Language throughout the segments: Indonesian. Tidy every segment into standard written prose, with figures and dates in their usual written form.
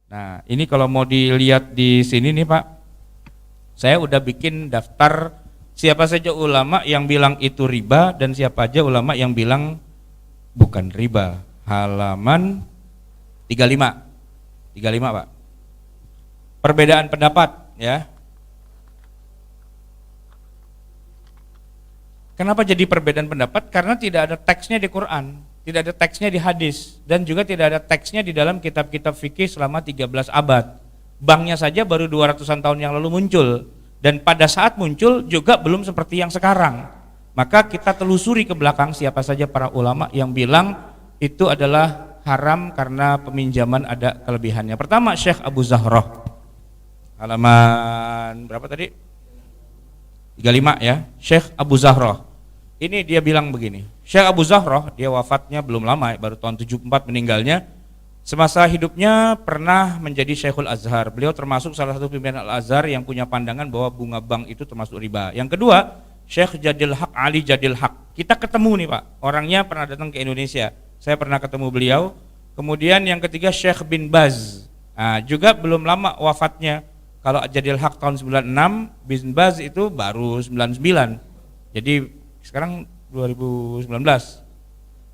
Nah, ini kalau mau dilihat di sini nih Pak, saya udah bikin daftar siapa saja ulama yang bilang itu riba dan siapa aja ulama yang bilang bukan riba. Halaman 35. 35 Pak. Perbedaan pendapat ya. Kenapa jadi perbedaan pendapat? Karena tidak ada teksnya di Quran, tidak ada teksnya di hadis, dan juga tidak ada teksnya di dalam kitab-kitab fikih selama 13 abad. Banknya saja baru 200-an tahun yang lalu muncul, dan pada saat muncul juga belum seperti yang sekarang. Maka kita telusuri ke belakang siapa saja para ulama yang bilang itu adalah haram karena peminjaman ada kelebihannya. Pertama Syekh Abu Zahroh, halaman berapa tadi? 35 ya, Syekh Abu Zahroh. Ini dia bilang begini, Syekh Abu Zahroh, dia wafatnya belum lama, baru tahun 74 meninggalnya. Semasa hidupnya pernah menjadi Syekhul Azhar. Beliau termasuk salah satu pimpinan Al-Azhar yang punya pandangan bahwa bunga bank itu termasuk riba. Yang kedua, Syekh Jadil Haq, Ali Jadil Haq. Kita ketemu nih Pak, orangnya pernah datang ke Indonesia. Saya pernah ketemu beliau. Kemudian yang ketiga Syekh bin Baz. Nah, juga belum lama wafatnya. Kalau Jadil Haq tahun 96, bin Baz itu baru 99. Jadi sekarang 2019,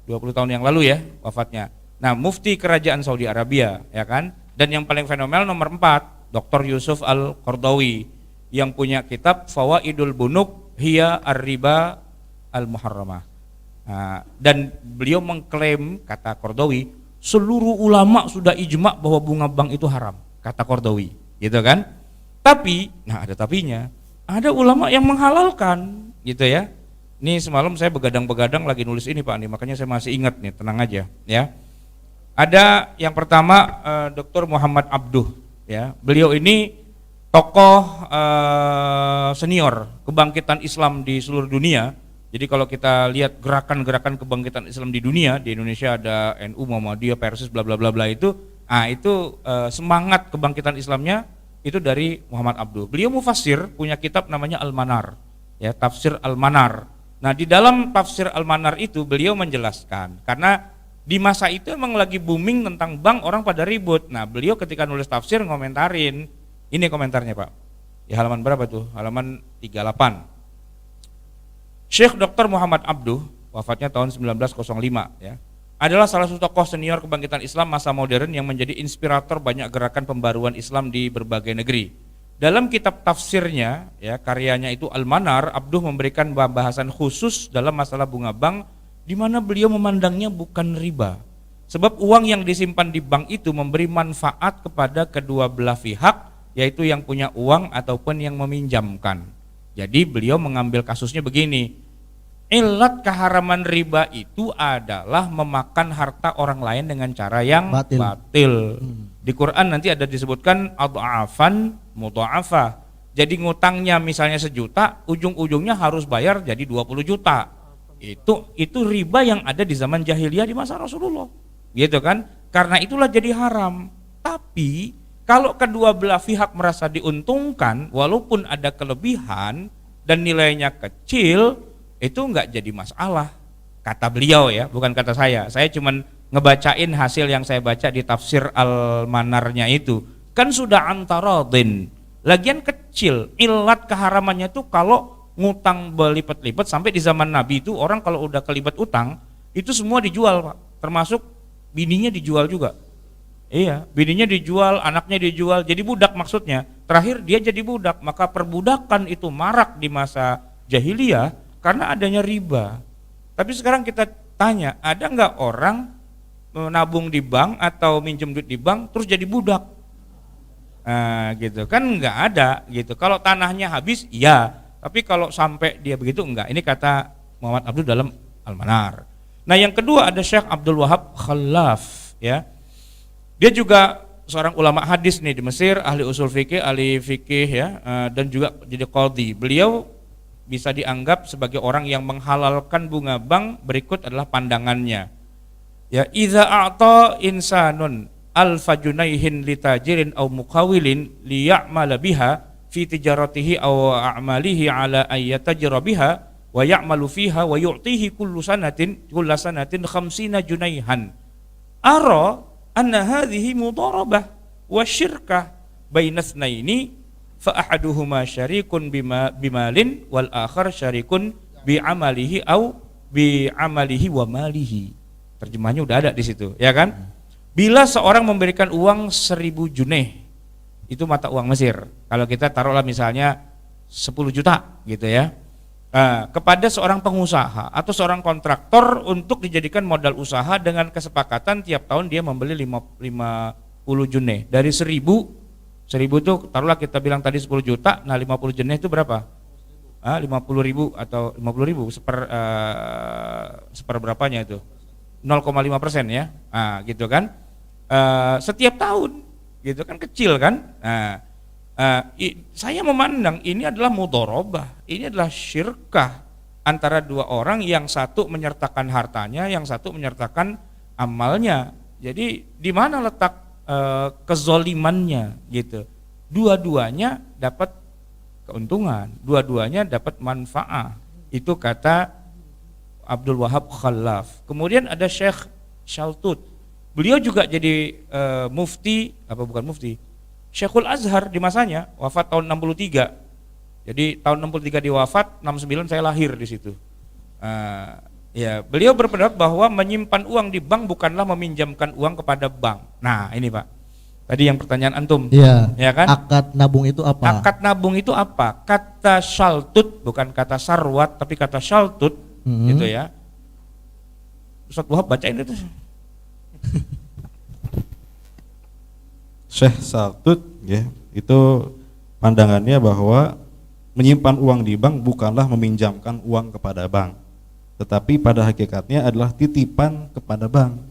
20 tahun yang lalu ya wafatnya. Nah, mufti kerajaan Saudi Arabia ya kan. Dan yang paling fenomenal nomor 4, Dr. Yusuf Al-Qardawi yang punya kitab Fawaidul Bunuk Hiya Ar-Riba Al-Muharramah. Nah, dan beliau mengklaim, kata Qardawi, seluruh ulama sudah ijma bahwa bunga bank itu haram, kata Qardawi, gitu kan. Tapi, nah ada tapinya, ada ulama yang menghalalkan, gitu ya. Ini semalam saya begadang-begadang lagi nulis ini Pak nih, makanya saya masih ingat nih, tenang aja ya. Ada yang pertama Dr. Muhammad Abduh ya. Beliau ini tokoh senior kebangkitan Islam di seluruh dunia. Jadi kalau kita lihat gerakan-gerakan kebangkitan Islam di dunia, di Indonesia ada NU, Muhammadiyah, Persis, bla bla bla bla itu, itu semangat kebangkitan Islamnya itu dari Muhammad Abduh. Beliau mufassir, punya kitab namanya Al-Manar, ya, Tafsir Al-Manar. Nah, di dalam Tafsir Al-Manar itu beliau menjelaskan, karena di masa itu emang lagi booming tentang bank, orang pada ribut. Nah, beliau ketika nulis tafsir ngomentarin, ini komentarnya Pak. Di halaman berapa tuh? Halaman 38. Syekh Dr. Muhammad Abduh, wafatnya tahun 1905 ya, adalah salah satu tokoh senior kebangkitan Islam masa modern yang menjadi inspirator banyak gerakan pembaruan Islam di berbagai negeri. Dalam kitab tafsirnya, ya, karyanya itu Al-Manar, Abduh memberikan bahasan khusus dalam masalah bunga bank, di mana beliau memandangnya bukan riba. Sebab uang yang disimpan di bank itu memberi manfaat kepada kedua belah pihak, yaitu yang punya uang ataupun yang meminjamkan. Jadi beliau mengambil kasusnya begini, ilat keharaman riba itu adalah memakan harta orang lain dengan cara yang batil. Di Quran nanti ada disebutkan adhafan mudha'afah. Jadi ngutangnya misalnya 1 juta, ujung-ujungnya harus bayar jadi 20 juta. Itu riba yang ada di zaman jahiliyah di masa Rasulullah. Gitu kan? Karena itulah jadi haram. Tapi kalau kedua belah pihak merasa diuntungkan walaupun ada kelebihan dan nilainya kecil, itu enggak jadi masalah. Kata beliau ya, bukan kata saya. Saya cuman ngebacain hasil yang saya baca di tafsir Al-Manarnya itu. Kan sudah antaradin. Lagian kecil, ilat keharamannya itu kalau ngutang berlipat-lipat. Sampai di zaman Nabi itu orang kalau udah kelibat utang, itu semua dijual Pak. Termasuk bininya dijual juga. Iya, bininya dijual, anaknya dijual, jadi budak maksudnya. Terakhir dia jadi budak, maka perbudakan itu marak di masa jahiliyah karena adanya riba. Tapi sekarang kita tanya, ada nggak orang nabung di bank atau minjem duit di bank terus jadi budak? Nah, gitu kan nggak ada gitu. Kalau tanahnya habis, iya. Tapi kalau sampai dia begitu enggak. Ini kata Muhammad Abduh dalam Al-Manar. Nah, yang kedua ada Syekh Abdul Wahab Khalaf, ya. Dia juga seorang ulama hadis nih di Mesir, ahli usul fikih, ahli fikih ya, dan juga jadi qadhi. Beliau bisa dianggap sebagai orang yang menghalalkan bunga bank. Berikut adalah pandangannya. Ya, idza a'ta insanun alfa junaihin litajirin aw muqawilin liya'mala biha fi tijaratihi aw a'malihi ala ayyatajra biha wa ya'malu fiha wa yu'tihi kullu sanatin 50 junaihan ara anna hadhihi mudarabah wasyirkah bainasnaini fa ahaduhuma syarikun bimalin wal akhar syarikun bi amalihi au bi amalihi wa malihi. Terjemahnya udah ada di situ, ya kan? Bila seorang memberikan uang 1.000 juneh, itu mata uang Mesir. Kalau kita taruhlah misalnya 10 juta gitu ya. Kepada seorang pengusaha atau seorang kontraktor untuk dijadikan modal usaha dengan kesepakatan tiap tahun dia membeli 50 juneh. Dari 1.000 itu taruhlah kita bilang tadi 10 juta, nah 50 juneh itu berapa? 50.000 atau 50.000 seperberapanya itu? 0,5% ya, gitu kan? Setiap tahun, gitu kan, kecil kan? Saya memandang ini adalah mudharabah, ini adalah syirkah antara dua orang, yang satu menyertakan hartanya, yang satu menyertakan amalnya. Jadi di mana letak kezolimannya gitu? Dua-duanya dapat keuntungan, dua-duanya dapat manfaat. Itu kata Abdul Wahab Khallaf. Kemudian ada Syekh Shaltut. Beliau juga jadi mufti, bukan mufti, Syekhul Azhar di masanya, wafat tahun 63. Jadi tahun 63 dia wafat, 69 saya lahir di situ. Ya, beliau berpendapat bahwa menyimpan uang di bank bukanlah meminjamkan uang kepada bank. Nah, ini Pak. Tadi yang pertanyaan antum. Iya. Ya kan? Akad nabung itu apa? Akad nabung itu apa? Kata Shaltut, bukan kata Sarwat, tapi kata Shaltut, gitu ya. Ustaz Wahab bacain itu. Syekh Shaltut ya, itu pandangannya bahwa menyimpan uang di bank bukanlah meminjamkan uang kepada bank, tetapi pada hakikatnya adalah titipan kepada bank.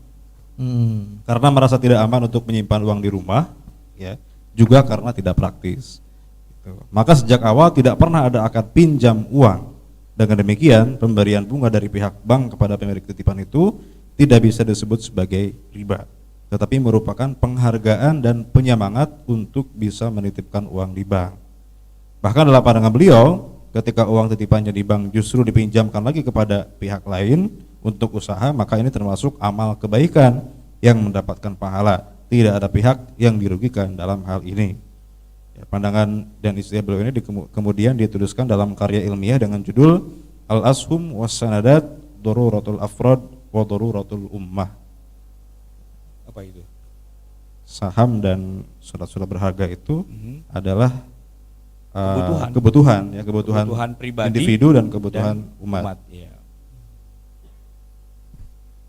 Karena merasa tidak aman untuk menyimpan uang di rumah, ya, juga karena tidak praktis. Maka sejak awal tidak pernah ada akad pinjam uang. Dengan demikian, pemberian bunga dari pihak bank kepada pemilik titipan itu tidak bisa disebut sebagai riba, tetapi merupakan penghargaan dan penyemangat untuk bisa menitipkan uang di bank. Bahkan dalam pandangan beliau, ketika uang titipannya di bank justru dipinjamkan lagi kepada pihak lain untuk usaha, maka ini termasuk amal kebaikan yang mendapatkan pahala. Tidak ada pihak yang dirugikan dalam hal ini. Ya, pandangan dan istilah beliau ini kemudian dituliskan dalam karya ilmiah dengan judul Al-Ashum was-Sanadat Daruratul Afrad wa Daruratul Ummah. Apa itu? Saham dan surat-surat berharga itu adalah kebutuhan pribadi, individu dan kebutuhan umat. Ya.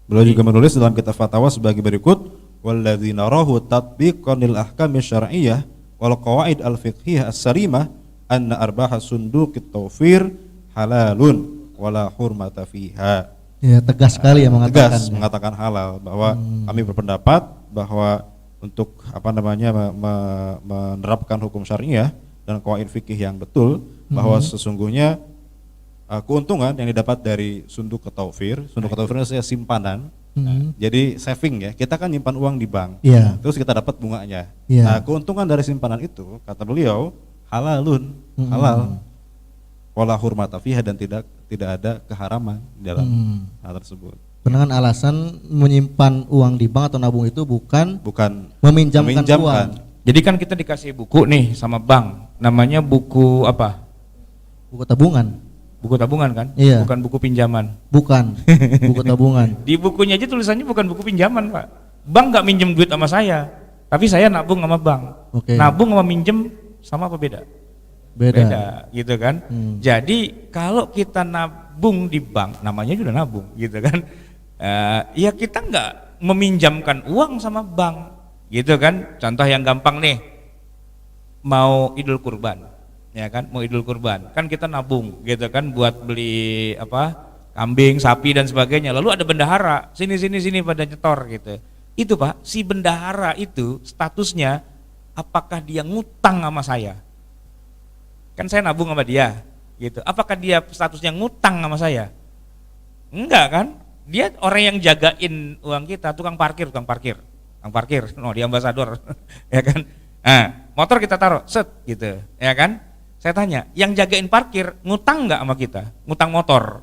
Beliau juga menulis dalam kitab fatwa sebagai berikut: walladzina rahu tatbiqan lil ahkam syar'iyyah wal qawaid al fiqhiyah as-sarimah anna arbaha sunduqit tawfir halalun wala hurmata fiha. Ya, tegas sekali ya mengatakan. Tegas mengatakan halal, bahwa kami berpendapat bahwa untuk menerapkan hukum syariah dan qawaid fikih yang betul, bahwa sesungguhnya keuntungan yang didapat dari sunduk taufir itu simpanan. Jadi saving ya, kita kan nyimpan uang di bank, terus kita dapat bunganya. Nah, keuntungan dari simpanan itu, kata beliau, halalun, halal, wala hurmata fiha, dan tidak ada keharaman dalam hal tersebut. Dengan alasan menyimpan uang di bank atau nabung itu bukan meminjamkan uang. Jadi kan kita dikasih buku nih sama bank, namanya buku apa? Buku tabungan. Buku tabungan kan? Iya. Bukan buku pinjaman. Bukan, buku tabungan. Di bukunya aja tulisannya bukan buku pinjaman, Pak. Bank nggak minjem duit sama saya, tapi saya nabung sama bank. Nabung sama minjem sama apa beda? Beda, gitu kan? Jadi kalau kita nabung di bank, namanya juga nabung, gitu kan? Ya kita nggak meminjamkan uang sama bank, gitu kan? Contoh yang gampang nih, mau Idul Kurban. Ya kan, mau Idul Kurban kan kita nabung gitu kan, buat beli kambing, sapi dan sebagainya. Lalu ada bendahara sini pada nyetor gitu. Itu Pak, si bendahara itu statusnya apakah dia ngutang sama saya? Kan saya nabung sama dia gitu. Apakah dia statusnya ngutang sama saya? Enggak kan? Dia orang yang jagain uang kita, tukang parkir, no, dia ambasador. Ya kan? Nah, motor kita taruh set gitu, ya kan? Saya tanya, yang jagain parkir ngutang nggak sama kita? Ngutang motor?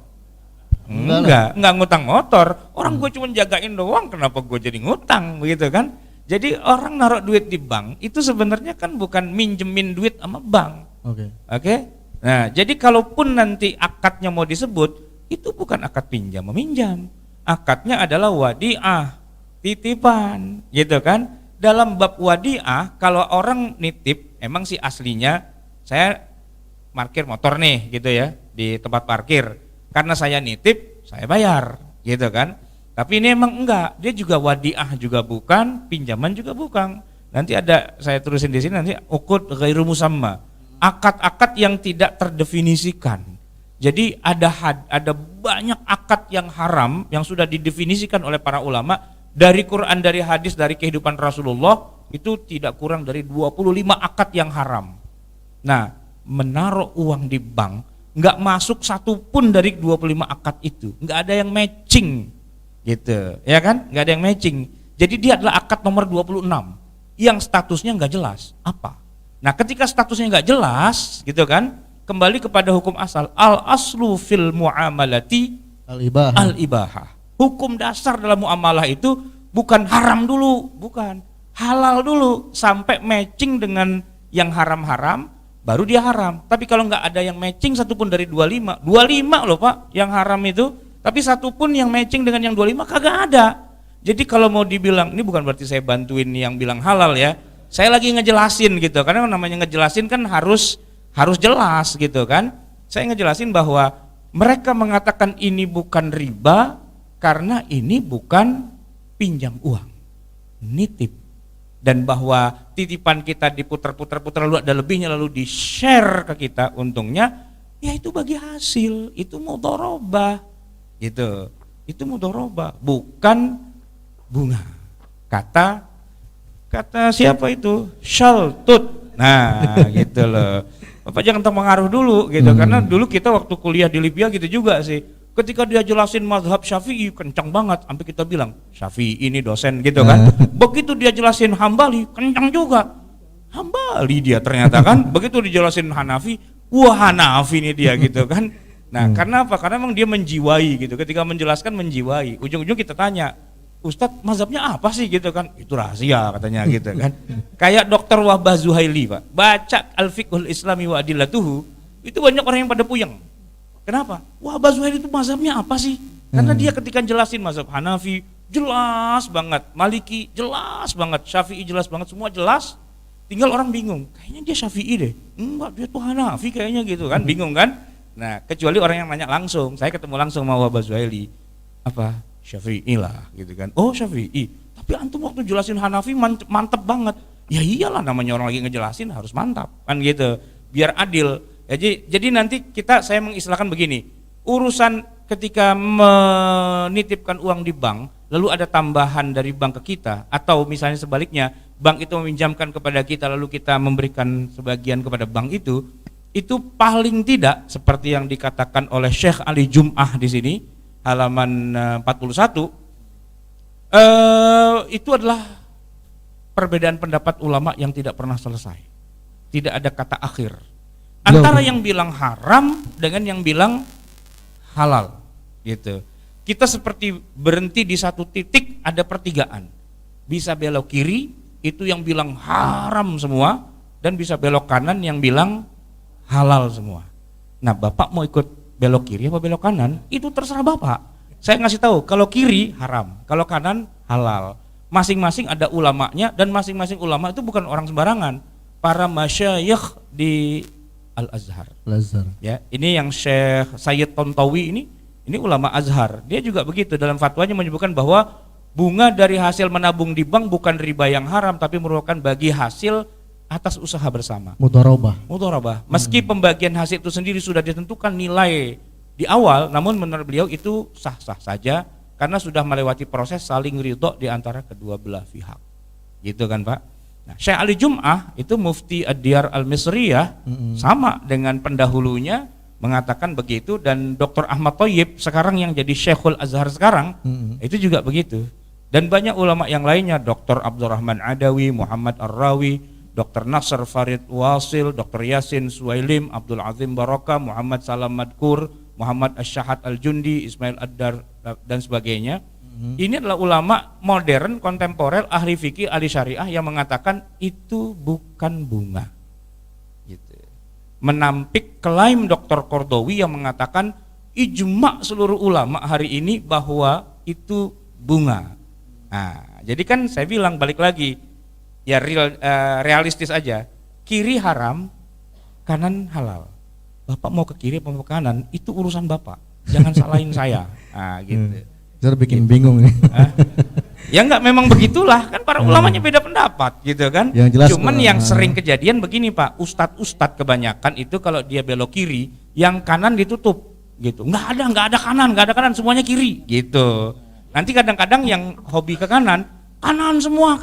Enggak ngutang motor. Orang gue cuma jagain doang, kenapa gue jadi ngutang, begitu kan? Jadi orang naruh duit di bank itu sebenarnya kan bukan minjemin duit sama bank. Oke. Nah, jadi kalaupun nanti akadnya mau disebut, itu bukan akad pinjam meminjam. Akadnya adalah wadiah, titipan, gitu kan? Dalam bab wadiah, kalau orang nitip, emang sih aslinya saya parkir motor nih, gitu ya, di tempat parkir. Karena saya nitip, saya bayar, gitu kan? Tapi ini emang enggak, dia juga wadiah juga bukan, pinjaman juga bukan. Nanti ada, saya terusin di sini nanti uqud ghairu musamma, akad-akad yang tidak terdefinisikan. Jadi ada banyak akad yang haram yang sudah didefinisikan oleh para ulama dari Quran, dari hadis, dari kehidupan Rasulullah, itu tidak kurang dari 25 akad yang haram. Nah, menaruh uang di bank nggak masuk satu pun dari 25 akad itu, nggak ada yang matching. Gitu, ya kan? Nggak ada yang matching. Jadi dia adalah akad nomor 26 yang statusnya nggak jelas. Apa? Nah, ketika statusnya nggak jelas, gitu kan? Kembali kepada hukum asal, al aslu fil muamalati al ibahah. Hukum dasar dalam muamalah itu bukan haram dulu, bukan halal dulu sampai matching dengan yang haram-haram, baru dia haram. Tapi kalau nggak ada yang matching satupun dari 25 loh Pak, yang haram itu. Tapi satu pun yang matching dengan yang 25 kagak ada. Jadi kalau mau dibilang, ini bukan berarti saya bantuin yang bilang halal ya. Saya lagi ngejelasin gitu. Karena namanya ngejelasin kan harus jelas gitu kan. Saya ngejelasin bahwa mereka mengatakan ini bukan riba karena ini bukan pinjam uang, nitip. Dan bahwa titipan kita diputar-putar lalu ada lebihnya lalu di-share ke kita untungnya, ya itu bagi hasil, itu mudharabah. Gitu. Itu mudharabah, bukan bunga. Kata siapa itu? Shaltut. Nah, gitu loh. Bapak jangan terpengaruh dulu gitu, karena dulu kita waktu kuliah di Libya gitu juga sih. Ketika dia jelasin mazhab Syafi'i kencang banget, sampai kita bilang Syafi'i ini dosen gitu kan. Begitu dia jelasin Hambali kencang juga. Hambali dia ternyata kan. Begitu dijelasin Hanafi, wah Hanafi ini dia gitu kan. Nah, karena apa? Karena memang dia menjiwai gitu. Ketika menjelaskan menjiwai. Ujung-ujung kita tanya, Ustadz mazhabnya apa sih gitu kan? Itu rahasia katanya gitu kan. Kayak Dr. Wahbah Zuhaili Pak, baca Al-Fiqhul Islami wa Adillatuhu, itu banyak orang yang pada puyeng. Kenapa? Wahbah Zuhaili itu mazhabnya apa sih? Karena dia ketika jelasin mazhab Hanafi jelas banget, Maliki jelas banget, Syafi'i jelas banget, semua jelas. Tinggal orang bingung, kayaknya dia Syafi'i deh. Enggak, dia tuh Hanafi kayaknya gitu kan, bingung kan? Nah, kecuali orang yang nanya langsung, saya ketemu langsung sama Wahbah Zuhaili, apa? Syafi'i lah gitu kan. Oh Syafi'i, tapi antum waktu jelasin Hanafi mantep banget. Ya iyalah, namanya orang lagi ngejelasin harus mantap kan gitu, biar adil. Jadi nanti saya mengistilahkan begini, urusan ketika menitipkan uang di bank, lalu ada tambahan dari bank ke kita, atau misalnya sebaliknya, bank itu meminjamkan kepada kita lalu kita memberikan sebagian kepada bank itu paling tidak seperti yang dikatakan oleh Syekh Ali Jum'ah di sini halaman 41, itu adalah perbedaan pendapat ulama yang tidak pernah selesai. Tidak ada kata akhir antara yang bilang haram dengan yang bilang halal gitu. Kita seperti berhenti di satu titik, ada pertigaan. Bisa belok kiri, itu yang bilang haram semua, dan bisa belok kanan yang bilang halal semua. Nah, Bapak mau ikut belok kiri apa belok kanan? Itu terserah Bapak. Saya ngasih tahu, kalau kiri haram, kalau kanan halal. Masing-masing ada ulamanya, dan masing-masing ulama itu bukan orang sembarangan. Para masyayikh di Al-Azhar. Ya, ini yang Syekh Sayyid Tontowi ini ulama Azhar. Dia juga begitu, dalam fatwanya menyebutkan bahwa bunga dari hasil menabung di bank bukan riba yang haram, tapi merupakan bagi hasil atas usaha bersama. Mudharabah. Meski pembagian hasil itu sendiri sudah ditentukan nilai di awal, namun menurut beliau itu sah-sah saja karena sudah melewati proses saling ridho di antara kedua belah pihak. Gitu kan Pak? Nah, Syekh Ali Jum'ah itu mufti Ad-Diyar Al-Misriyah, sama dengan pendahulunya mengatakan begitu, dan Dr. Ahmad Thayyib sekarang yang jadi Syekhul Azhar sekarang, itu juga begitu. Dan banyak ulama yang lainnya, Dr. Abdurrahman Adawi, Muhammad Ar-Rawi, Dr. Nasr Farid Wasil, Dr. Yasin Suwailim, Abdul Azim Baraka, Muhammad Salam Madkur, Muhammad Asy-Syahat Al-Jundi, Ismail Ad-Dar dan sebagainya. Ini adalah ulama modern, kontemporer, ahli fikih, ahli syariah yang mengatakan itu bukan bunga. Gitu. Menampik klaim Dr. Qardawi yang mengatakan ijma seluruh ulama hari ini bahwa itu bunga. Nah, jadi kan saya bilang balik lagi, ya realistis aja. Kiri haram, kanan halal. Bapak mau ke kiri atau mau ke kanan, itu urusan Bapak. Jangan salahin saya. Nah, gitu. Saya bikin bingung nih. Ya enggak, memang begitulah kan para ulamanya beda pendapat gitu kan. Yang jelas, cuman yang sering kejadian begini Pak, ustadz kebanyakan itu kalau dia belok kiri, yang kanan ditutup gitu. Enggak ada kanan, semuanya kiri gitu. Nanti kadang-kadang yang hobi ke kanan semua,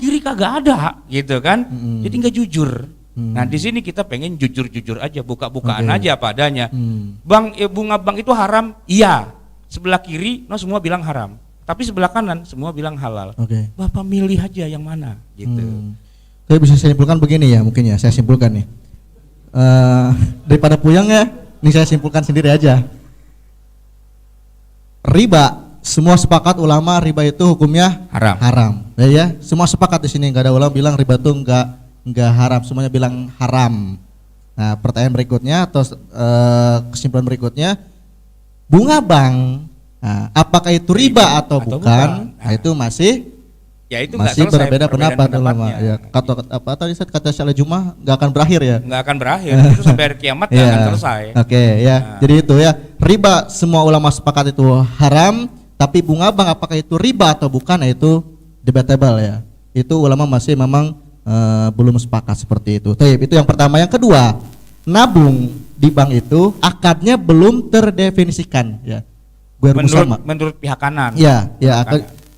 kiri kagak ada gitu kan. Jadi enggak jujur. Nah, di sini kita pengen jujur-jujur aja, buka-bukaan aja apa adanya. Bang, bunga bank itu haram? Iya. Sebelah kiri semua bilang haram, tapi sebelah kanan semua bilang halal. Bapak milih aja yang mana gitu. Saya bisa simpulkan begini ya, mungkin ya saya simpulkan nih. Daripada puyeng ya, ini saya simpulkan sendiri aja. Riba, semua sepakat ulama riba itu hukumnya haram. Ya, semua sepakat di sini, nggak ada ulama bilang riba itu nggak haram, semuanya bilang haram. Nah, pertanyaan berikutnya atau kesimpulan berikutnya, bunga bank, nah, apakah itu riba atau bukan? Nah, itu masih berbeda pendapat ulama. Ya, apa tadi kata Syekh Jumah nggak akan berakhir ya? Nggak akan berakhir, itu sampai hari kiamat nggak akan selesai. Jadi itu ya, riba semua ulama sepakat itu haram, tapi bunga bank apakah itu riba atau bukan? Nah, itu debatable ya. Itu ulama masih memang belum sepakat seperti itu. Itu yang pertama. Yang kedua, nabung di bank itu akadnya belum terdefinisikan ya. Menurut pihak kanan.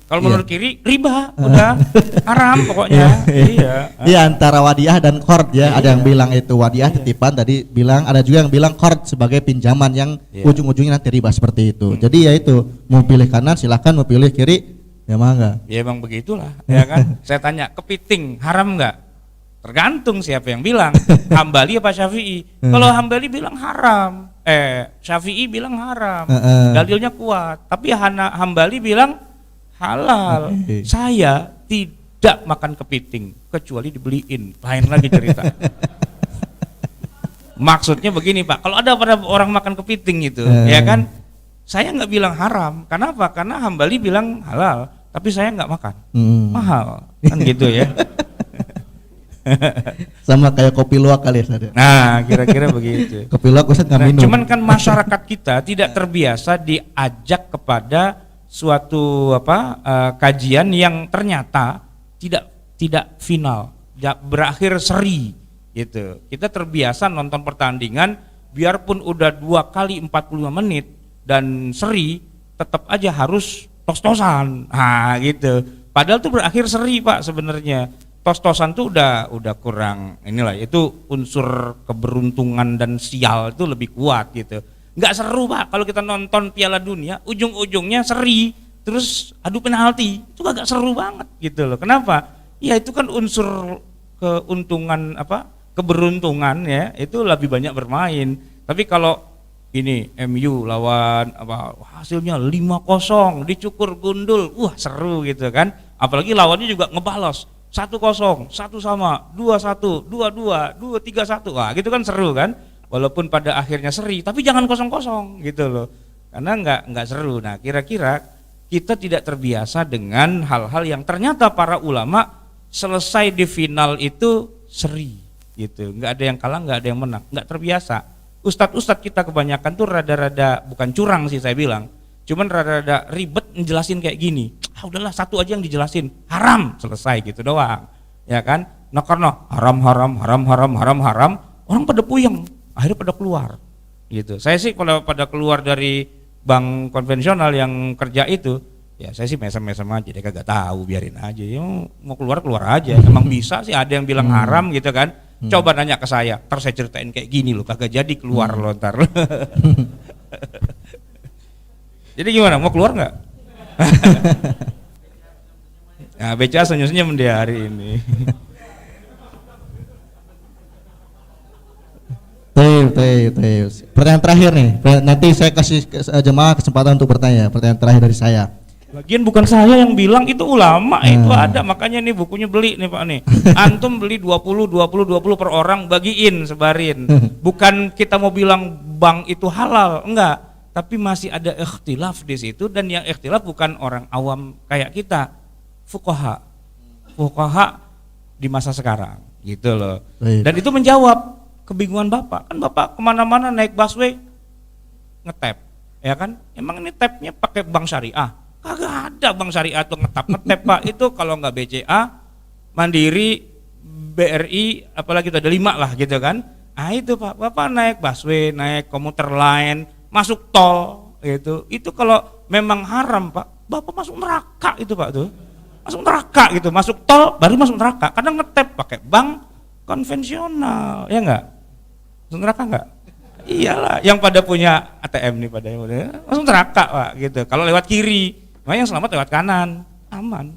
Kalau menurut kiri riba, udah haram pokoknya. Iya, antara wadiah dan qard ya. Ada yang bilang itu wadiah titipan, tadi bilang, ada juga yang bilang qard sebagai pinjaman yang ujung-ujungnya nanti riba seperti itu. Jadi ya itu, mau pilih kanan silahkan, mau pilih kiri ya mangga. Ya emang begitulah, ya kan. Saya tanya, kepiting haram nggak? Tergantung siapa yang bilang, Hambali apa Syafi'i. Kalau Hambali bilang haram, Syafi'i bilang haram, dalilnya kuat. Tapi Hambali bilang halal. Saya tidak makan kepiting kecuali dibeliin, lain lagi cerita. Maksudnya begini Pak, kalau ada pada orang makan kepiting itu, ya kan, saya nggak bilang haram. Kenapa? Karena Hambali bilang halal, tapi saya nggak makan, mahal, kan gitu ya. Sama kayak kopi luwak kali ya. Nah, kira-kira begitu. Kopi luwak Ustaz nggak minum. Cuman kan masyarakat kita tidak terbiasa diajak kepada suatu kajian yang ternyata tidak final, berakhir seri gitu. Kita terbiasa nonton pertandingan biarpun udah 2 kali 45 menit dan seri, tetap aja harus tos-tosan. Nah, gitu. Padahal tuh berakhir seri Pak sebenarnya. Tos-tosan tuh udah kurang inilah, itu unsur keberuntungan dan sial itu lebih kuat gitu. Nggak seru Pak kalau kita nonton Piala Dunia ujung-ujungnya seri terus adu penalti, itu agak seru banget gitu loh. Kenapa? Ya itu kan unsur keuntungan keberuntungan ya, itu lebih banyak bermain. Tapi kalau ini MU lawan hasilnya 5-0 dicukur gundul, seru gitu kan. Apalagi lawannya juga ngebalas 1-0, 1 sama, 2-1, 2-2, 2-3-1. Wah, gitu kan seru kan? Walaupun pada akhirnya seri, tapi jangan 0-0 gitu loh. Karena enggak seru. Nah, kira-kira kita tidak terbiasa dengan hal-hal yang ternyata para ulama selesai di final itu seri gitu. Enggak ada yang kalah, enggak ada yang menang. Enggak terbiasa. Ustadz kita kebanyakan tuh rada-rada, bukan curang sih saya bilang, cuman rada-rada ribet ngejelasin kayak gini. Udahlah satu aja yang dijelasin, haram, selesai gitu doang, ya kan? Nah karena haram, orang pada puyeng, akhirnya pada keluar, gitu. Saya sih kalau pada keluar dari bank konvensional yang kerja itu, ya saya sih mesem-mesem aja, dia kagak tahu, biarin aja, ya, mau keluar aja. Emang bisa sih ada yang bilang haram gitu kan? Coba nanya ke saya, ntar saya ceritain kayak gini loh, kagak jadi keluar loh ntar. Jadi gimana, mau keluar nggak? Nah, BCA senyum-senyum dia hari ini. Pertanyaan terakhir nih, nanti saya kasih jemaah kesempatan untuk bertanya. Pertanyaan terakhir dari saya. Lagian bukan saya yang bilang, itu ulama, itu ada, makanya nih bukunya beli nih Pak nih. Antum beli 20 per orang, bagiin, sebarin. Bukan kita mau bilang bank itu halal, enggak. Tapi masih ada ikhtilaf di situ, dan yang ikhtilaf bukan orang awam kayak kita, fuqaha di masa sekarang, gitu loh. Dan itu menjawab kebingungan Bapak. Kan Bapak kemana-mana naik busway ngetap, ya kan? Emang ini tapnya pakai bank syariah? Kagak ada bank syariah tuh ngetap Pak. Itu kalau nggak BCA, Mandiri, BRI, apalagi itu ada 5 lah gitu kan. Ah itu Pak, Bapak naik busway, naik komuter lain, masuk tol gitu. Itu kalau memang haram Pak, Bapak masuk neraka itu Pak tuh. Masuk neraka gitu, masuk tol baru masuk neraka. Kadang ngetap pakai bank konvensional, ya enggak? Masuk neraka enggak? Iyalah, yang pada punya ATM nih pada yang udah masuk neraka Pak gitu. Kalau lewat kiri, yang selamat lewat kanan, aman.